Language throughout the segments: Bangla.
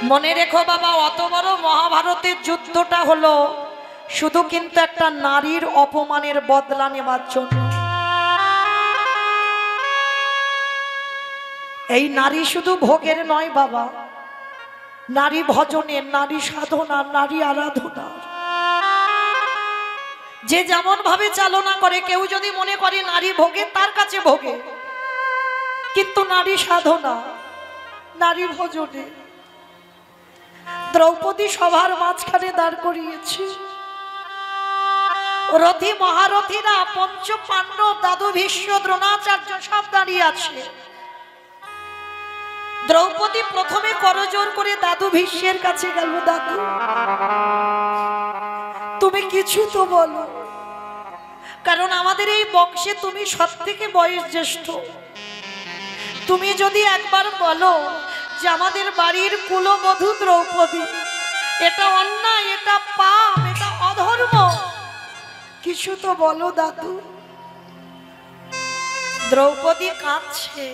মনে রেখো বাবা, অত বড় মহাভারতের যুদ্ধটা হলো শুধু কিন্তু একটা নারীর অপমানের বদলা নেবার জন্য। এই নারী শুধু ভোগের নয় বাবা, নারী ভজনের, নারী সাধনার, নারী আরাধনার। যে যেমন ভাবে চালনা করে, কেউ যদি মনে করে নারী ভোগে, তার কাছে ভোগে, কিন্তু নারী সাধনা, নারী ভজনে। দ্রৌপদী সভার মাঝখানে দাঁড় করিয়েছে, রথী মহারথীরা, পঞ্চ পাণ্ডব, দাদু ভীষ্ম, দ্রোণাচার্য সব দাঁড়িয়ে আছে। দ্রৌপদী প্রথমে করজোর করে দাদু ভীষ্মের কাছে গেল, দাদু তুমি কিছু তো বলো, কারণ আমাদের এই বংশে তুমি সবথেকে বয়স জ্যেষ্ঠ। তুমি যদি একবার বলো যে আমাদের বাড়ির কুলবধূ দ্রৌপদী, এটা অন্যায়, এটা পাপ, এটা অধর্ম, কিছু তো বলো দাদু। দ্রৌপদী কাঁদছে।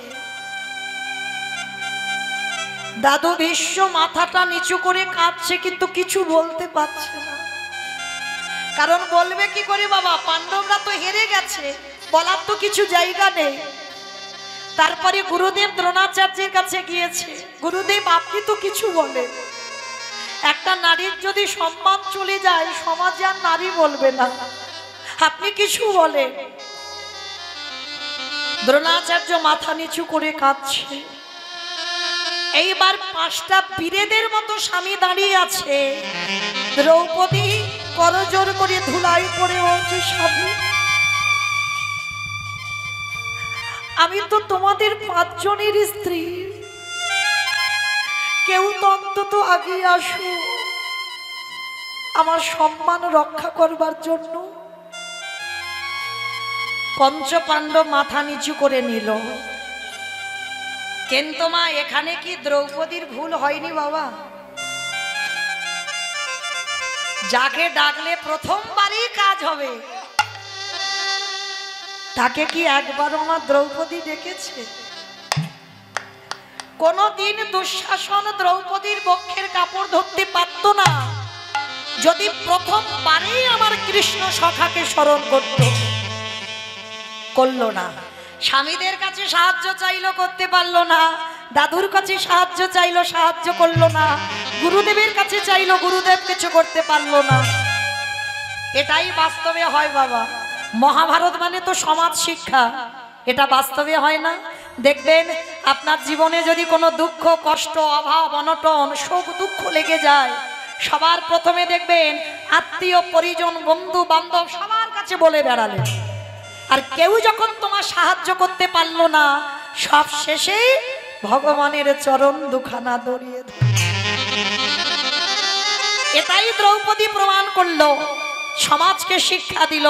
দাদু ভীষ্ম মাথাটা নিচু করে কাঁদছে, কিন্তু কিছু বলতে পারছে না। কারণ বলবে কি করে বাবা, পাণ্ডবরা তো হেরে গেছে, বলার তো কিছু জায়গা নেই। তারপরে গুরুদেব দ্রোণাচার্যের কাছে গিয়েছে, গুরুদেব আপনি তো কিছু বলেন। একটা নারীর যদি সম্মান চলে যায়, সমাজে আর নারী বলবে না, আপনি কিছু বলেন। দ্রোণাচার্য মাথা নিচু করে কাঁদছে। এইবার পাঁচটা বীরেদের মতো স্বামী দাঁড়িয়ে আছে। দ্রৌপদী করজোর করে ধুলাই পড়ে বলছে, স্বামী আমি তো তোমাদের পাঁচজনের স্ত্রী, কেউ তো অন্তত আগে আসো আমার সম্মান রক্ষা করবার জন্য। পঞ্চ পাণ্ডব মাথা নিচু করে নিল। কিন্তু মা, এখানে কি দ্রৌপদীর ভুল হয়নি বাবা? যাকে ডাকলে প্রথমবারই কাজ হবে, তাকে কি একবারও আমার দ্রৌপদী ডেকেছে? কোনদিন দুঃশাসন দ্রৌপদীর বক্ষের কাপড় ধরতে পারত না যদি প্রথমবারেই আমার কৃষ্ণ সখাকে স্মরণ করত। করল না। স্বামীদের কাছে সাহায্য চাইলো, করতে পারলো না। দাদুর কাছে সাহায্য চাইলো, সাহায্য করলো না। গুরুদেবের কাছে চাইলো, গুরুদেব কিছু করতে পারলো না। এটাই বাস্তবে হয় বাবা। মহাভারত মানে তো সমাজ শিক্ষা, এটা বাস্তবে হয় না। দেখবেন আপনার জীবনে যদি কোনো দুঃখ, কষ্ট, অভাব, অনটন, শোক, দুঃখ লেগে যায়, সবার প্রথমে দেখবেন আত্মীয়, পরিজন, বন্ধু বান্ধব সবার কাছে বলে বেড়ালেন। আর কেউ যখন তোমার সাহায্য করতে পারলো না, সব শেষে ভগবানের চরণ দুখানা দড়িয়ে ধরে। এটাই দ্রৌপদী প্রমাণ করলো, সমাজকে শিক্ষা দিল।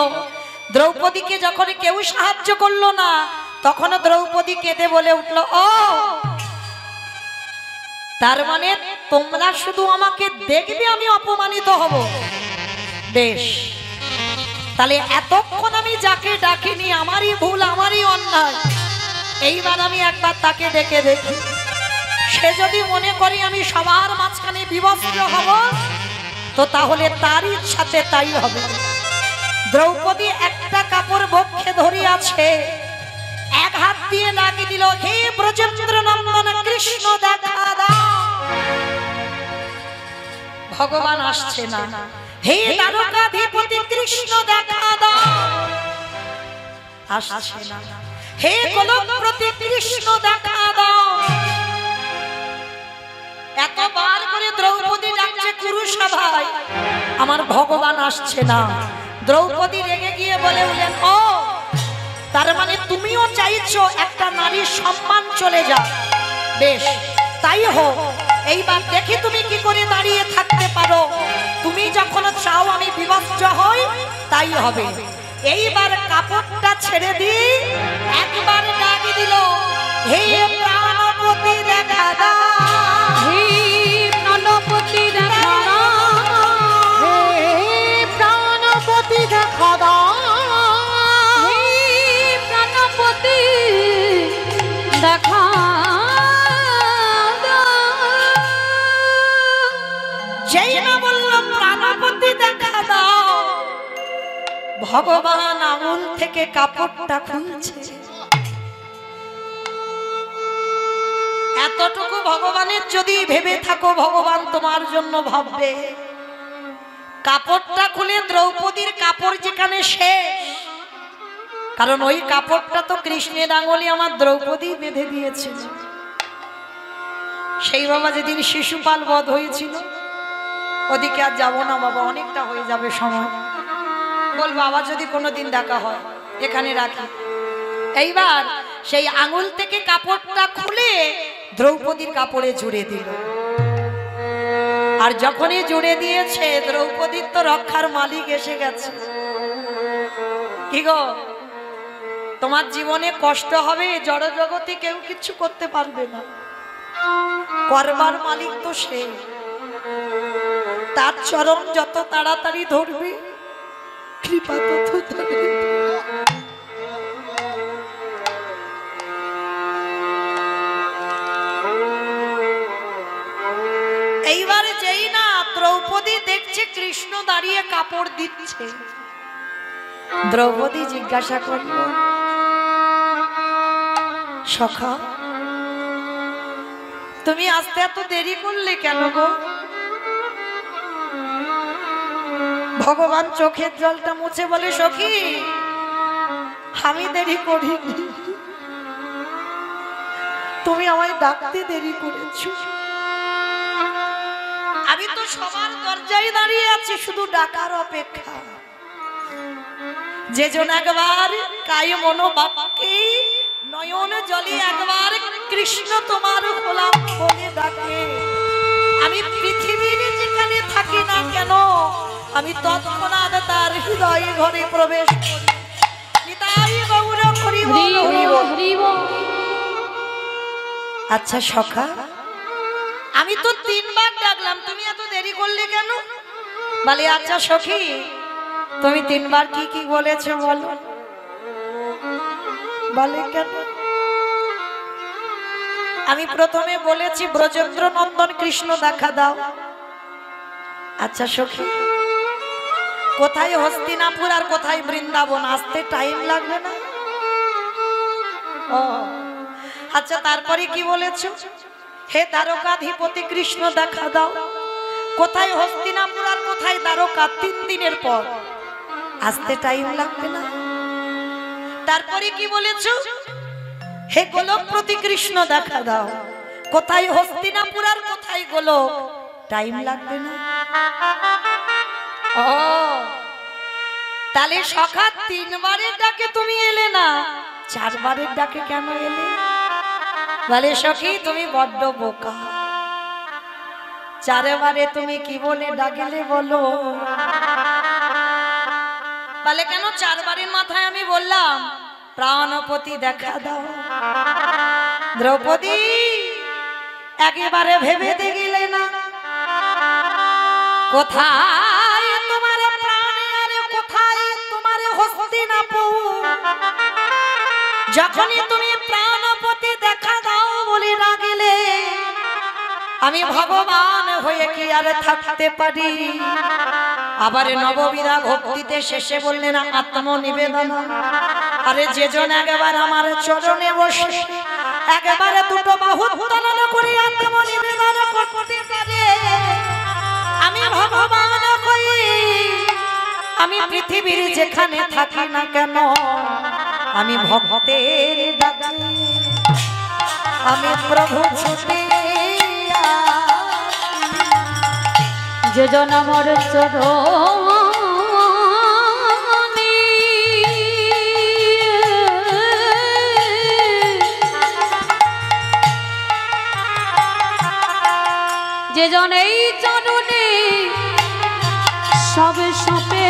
দ্রৌপদীকে যখন কেউ সাহায্য করলো না, তখন দ্রৌপদী কেঁদে বলে উঠল, ও তার মানে তোমরা শুধু আমাকে দেখবে আমি অপমানিত হব? বেশ, তাহলে এতক্ষণ আমি যাকে ডাকিনি, আমারই ভুল, আমারই অন্যায়। এইবার আমি একবার তাকে ডেকে দেখি। সে যদি মনে করি আমি সবার মাঝখানে বিবস্ত্র হব, তো তাহলে তার ইচ্ছাতে তাই হবে। দ্রৌপদী একটা কাপড় বক্ষে ধরিয়াছে, এক হাত দিয়ে ডাকি দিল, হে ব্রজেন্দ্র নন্দন কৃষ্ণ দেখা দাও। ভগবান আসছে না। হে দ্বারকাধিপতি কৃষ্ণ দেখা দাও, আসছে না। হে গোলকপ্রতি কৃষ্ণ দেখা দাও। এতবার করে দ্রৌপদী ডাকছে কুরুসভায়, আমার ভগবান আসছে না। দ্রৌপদী রেগে গিয়ে বলে উঠলেন, ও তার মানে তুমিও চাইছো একটা নারীর সম্মান চলে যাক? বেশ, তাই হোক। এইবার দেখি তুমি কি করে দাঁড়িয়ে থাকতে পারো। তুমি যখন চাও আমি বিবস্ত্র হই, তাই হবে। এইবার কাপড়টা ছেড়ে দিয়ে একবার ডাকি দিল, হে প্রাণপতি দেখা দাও, হে প্রাণপতি দেখা দাও, হে প্রাণপতি দেখা দাও, হে প্রাণপতি দেখা দাও। ভগবান আঙুল থেকে কাপড়টা খুলছে। এতটুকু ভগবানের যদি ভেবে থাকো, ভগবান তোমার জন্য ভাববে। কাপড়টা খুলে দ্রৌপদীর কাপড় যেখানে শেষ, কারণ ওই কাপড়টা তো কৃষ্ণের আঙুলে আমার দ্রৌপদী বেঁধে দিয়েছিল। সেই বাবা যেদিন শিশুপাল বধ হয়েছিল, ওদিকে আর যাবো না বাবা, অনেকটা হয়ে যাবে সময়। বল বাবা যদি কোনোদিন দেখা হয় এখানে রাখি। এইবার সেই আঙুল থেকে কাপড়টা খুলে দ্রৌপদীর কাপড়ে জুড়ে দিল। আর যখনই জুড়ে দিয়েছে, দ্রৌপদীর তো রক্ষার মালিক এসে গেছে। কি গো, তোমার জীবনে কষ্ট হবে, জড় জগতে কেউ কিছু করতে পারবে না, করবার মালিক তো সে। তার চরণ যত তাড়াতাড়ি ধরবে, কৃপা তত তাড়াতাড়ি। এইবার যেই না দ্রৌপদী দেখছে কৃষ্ণ দাঁড়িয়ে কাপড় দিচ্ছে, দ্রৌপদী জিজ্ঞাসা করল, সখা তুমি আসতে এত দেরি করলে কেন গো? ভগবান চোখের জলটা মুছে বলে, সখী আমি দেরি করিনি, তুমি আমায় ডাকতে দেরি করেছো। আমি তো সবার দরজায় দাঁড়িয়ে আছি, শুধু ডাকার অপেক্ষা। যে জন একবার কায় মনো বাবাকে নয়ন জলে একবার কৃষ্ণ তোমার গোলাম বলে ডাকে, আমি পৃথিবীর যেখানে থাকি না কেন, আমি তৎক্ষণাৎ তার হৃদয় ঘরে প্রবেশ করি। নিতাই গৌর হরি বল, হরি বল। আচ্ছা সখা, আমি তো 3 বার ডাকলাম, তুমি এত দেরি করলে কেন? বলে আচ্ছা সখী, তুমি 3 বার কি কি বলেছো বলো? বলে কেন? আমি প্রথমে বলেছি ব্রজেন্দ্র নন্দন কৃষ্ণ দেখা দাও। আচ্ছা সখী, কোথায় হস্তিনাপুর আর কোথায় বৃন্দাবন, আসতে টাইম লাগবে না? ও আচ্ছা, তারপরে কি বলেছো? হে দ্বারকাধিপতি কৃষ্ণ দেখা দাও। কোথায় হস্তিনাপুর আর কোথায় দ্বারকা, 3 দিনের পর, আসতে টাইম লাগবে না? তারপরে কি বলেছো? হে গোলকপতি কৃষ্ণ দেখা দাও। কোথায় হস্তিনাপুর আর কোথায় গোলক, টাইম লাগবে না? ও তাহলে সখা 3 বারের ডাকে তুমি এলে না, 4 বারের ডাকে কেন এলে? বলে সখী তুমি বড্ড বোকা, 4 বারে তুমি কি বলে ডাকলে বলো? বলে কেন? 4 বারের মাথায় আমি বললাম প্রাণপতি দেখা দাও। দ্রৌপদী একেবারে ভেবে দেখলে না, কোথায় তোমার প্রাণে আর কোথায় তোমার হস্তিনাপুর? যখনই তুমি প্রাণপতি দেখা দাও বলে ডাকলে, আমি ভগবান হয়ে কি আর থাকতে পারি? আবার নববিধা ভক্তিতে শেষে বললেন আত্মনিবেদন। আরে যে জন একবার আমার চরণে বসে একবারে 2 বাহু উত্তোলন করে আত্মনিবেদন করতে পারে, আমি ভগবান কই। আমি পৃথিবীর যেখানে থাকি না কেন, আমি ভক্তের ডাকে, আমি প্রভু ছুটে যে জন আমার চরণে যে জন এই চরণে সব সপে